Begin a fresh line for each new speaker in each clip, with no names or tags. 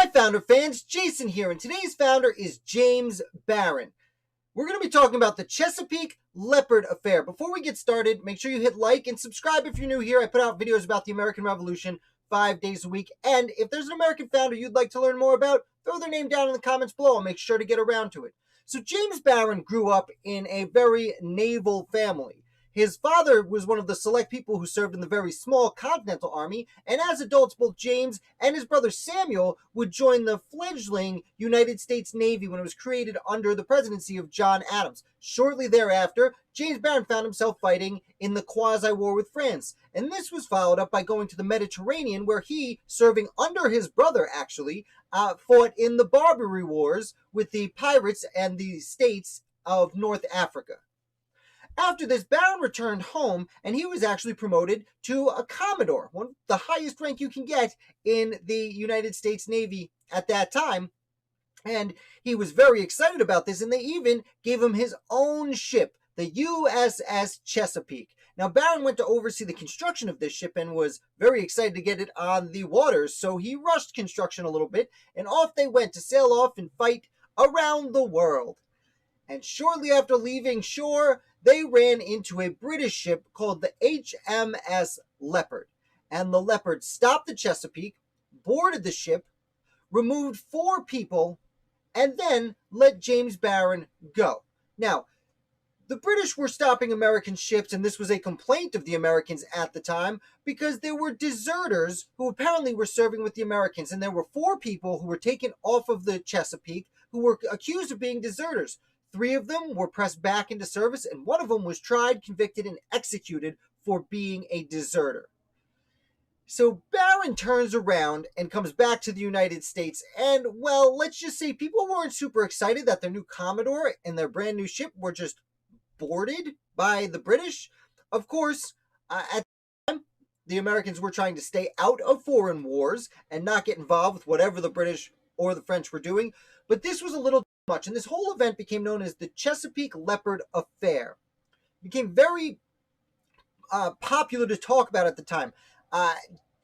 Hi Founder fans, Jason here, and today's founder is James Barron. We're going to be talking about the Chesapeake-Leopard Affair. Before we get started, make sure you hit like and subscribe if you're new here. I put out videos about the American Revolution 5 days a week, and if there's an American founder you'd like to learn more about, throw their name down in the comments below. I'll make sure to get around to it. So James Barron grew up in a very naval family. His father was one of the select people who served in the very small Continental Army, and as adults, both James and his brother Samuel would join the fledgling United States Navy when it was created under the presidency of John Adams. Shortly thereafter, James Barron found himself fighting in the quasi-war with France, and this was followed up by going to the Mediterranean, where he, serving under his brother actually, fought in the Barbary Wars with the pirates and the states of North Africa. After this, Barron returned home, and he was actually promoted to a Commodore, one of the highest rank you can get in the United States Navy at that time. And he was very excited about this, and they even gave him his own ship, the USS Chesapeake. Now, Barron went to oversee the construction of this ship and was very excited to get it on the waters, so he rushed construction a little bit, and off they went to sail off and fight around the world. And shortly after leaving shore, they ran into a British ship called the HMS Leopard. And the Leopard stopped the Chesapeake, boarded the ship, removed 4 people, and then let James Barron go. Now, the British were stopping American ships, and this was a complaint of the Americans at the time, because there were deserters who apparently were serving with the Americans. And there were 4 people who were taken off of the Chesapeake who were accused of being deserters. 3 of them were pressed back into service, and 1 of them was tried, convicted, and executed for being a deserter. So Barron turns around and comes back to the United States, and, well, let's just say people weren't super excited that their new Commodore and their brand new ship were just boarded by the British. Of course, at the time, the Americans were trying to stay out of foreign wars and not get involved with whatever the British or the French were doing, but this was a little much, and this whole event became known as the Chesapeake-Leopard Affair. It became very popular to talk about at the time.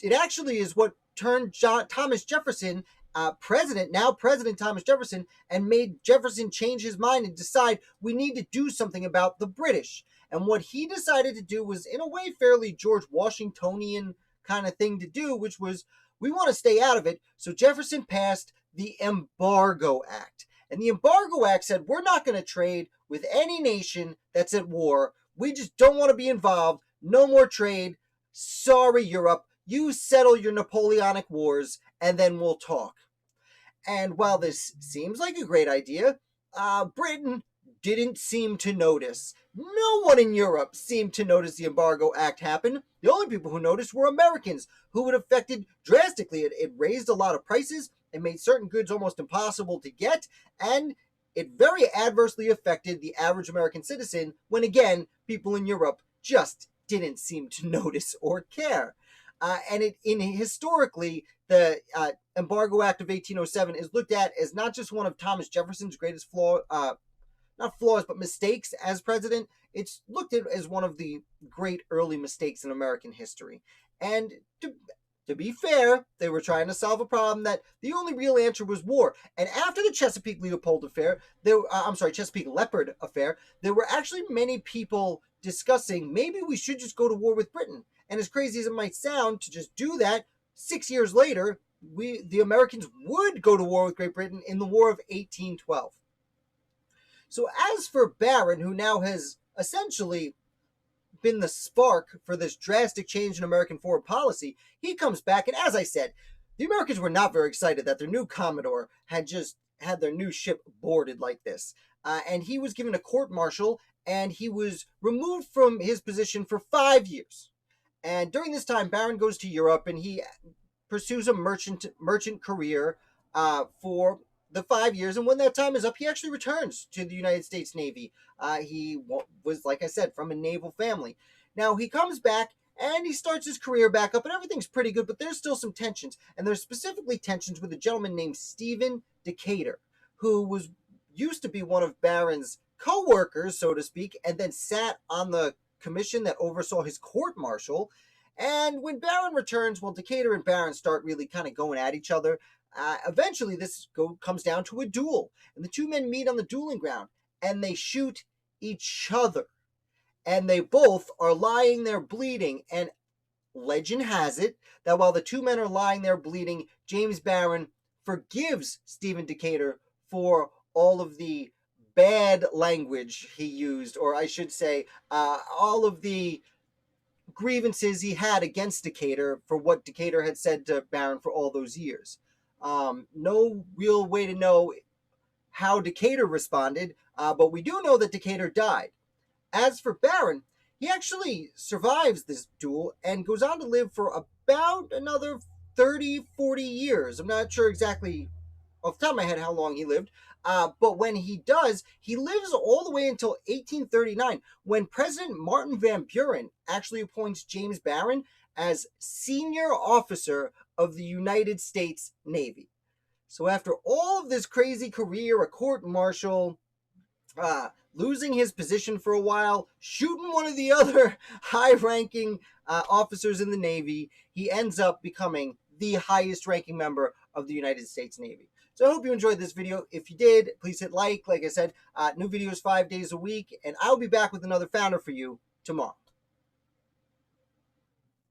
It actually is what turned Thomas Jefferson, now President Thomas Jefferson, and made Jefferson change his mind and decide we need to do something about the British. And what he decided to do was, in a way, fairly George Washingtonian kind of thing to do, which was, we want to stay out of it. So Jefferson passed the Embargo Act. And the Embargo Act said, we're not going to trade with any nation that's at war. We just don't want to be involved. No more trade. Sorry, Europe. You settle your Napoleonic Wars, and then we'll talk. And while this seems like a great idea, Britain didn't seem to notice. No one in Europe seemed to notice the Embargo Act happen. The only people who noticed were Americans, who it affected drastically. It raised a lot of prices. It made certain goods almost impossible to get, and it very adversely affected the average American citizen when, again, people in Europe just didn't seem to notice or care. Historically, the Embargo Act of 1807 is looked at as not just one of Thomas Jefferson's greatest not flaws, but mistakes as president. It's looked at as one of the great early mistakes in American history. And to be fair, they were trying to solve a problem that the only real answer was war. And after the Chesapeake-Leopard Affair, Chesapeake-Leopard Affair, there were actually many people discussing maybe we should just go to war with Britain. And as crazy as it might sound to just do that, 6 years later, the Americans would go to war with Great Britain in the War of 1812. So as for Barron, who now has essentially been the spark for this drastic change in American foreign policy, he comes back, and as I said, the Americans were not very excited that their new Commodore had just had their new ship boarded like this. And he was given a court-martial, and he was removed from his position for 5 years. And during this time, Barron goes to Europe, and he pursues a merchant career for the 5 years, and when that time is up, he actually returns to the United States Navy. He was, like I said, from a naval family. Now, he comes back, and he starts his career back up, and everything's pretty good, but there's still some tensions, and there's specifically tensions with a gentleman named Stephen Decatur, who used to be one of Barron's co-workers, so to speak, and then sat on the commission that oversaw his court-martial. And when Barron returns, well, Decatur and Barron start really kind of going at each other. Eventually, this comes down to a duel, and the two men meet on the dueling ground, and they shoot each other. And they both are lying there bleeding, and legend has it that while the two men are lying there bleeding, James Barron forgives Stephen Decatur for all of the bad language he used, or I should say, all of the grievances he had against Decatur for what Decatur had said to Barron for all those years. No real way to know how Decatur responded, but we do know that Decatur died. As for Barron, he actually survives this duel and goes on to live for about another 30, 40 years. I'm not sure exactly off the top of my head how long he lived, but when he does, he lives all the way until 1839, when President Martin Van Buren actually appoints James Barron as senior officer of the United States Navy. So after all of this crazy career, a court-martial, losing his position for a while, shooting one of the other high-ranking officers in the Navy, he ends up becoming the highest-ranking member of the United States Navy. So I hope you enjoyed this video. If you did, please hit like. Like I said, new videos 5 days a week, and I'll be back with another founder for you tomorrow.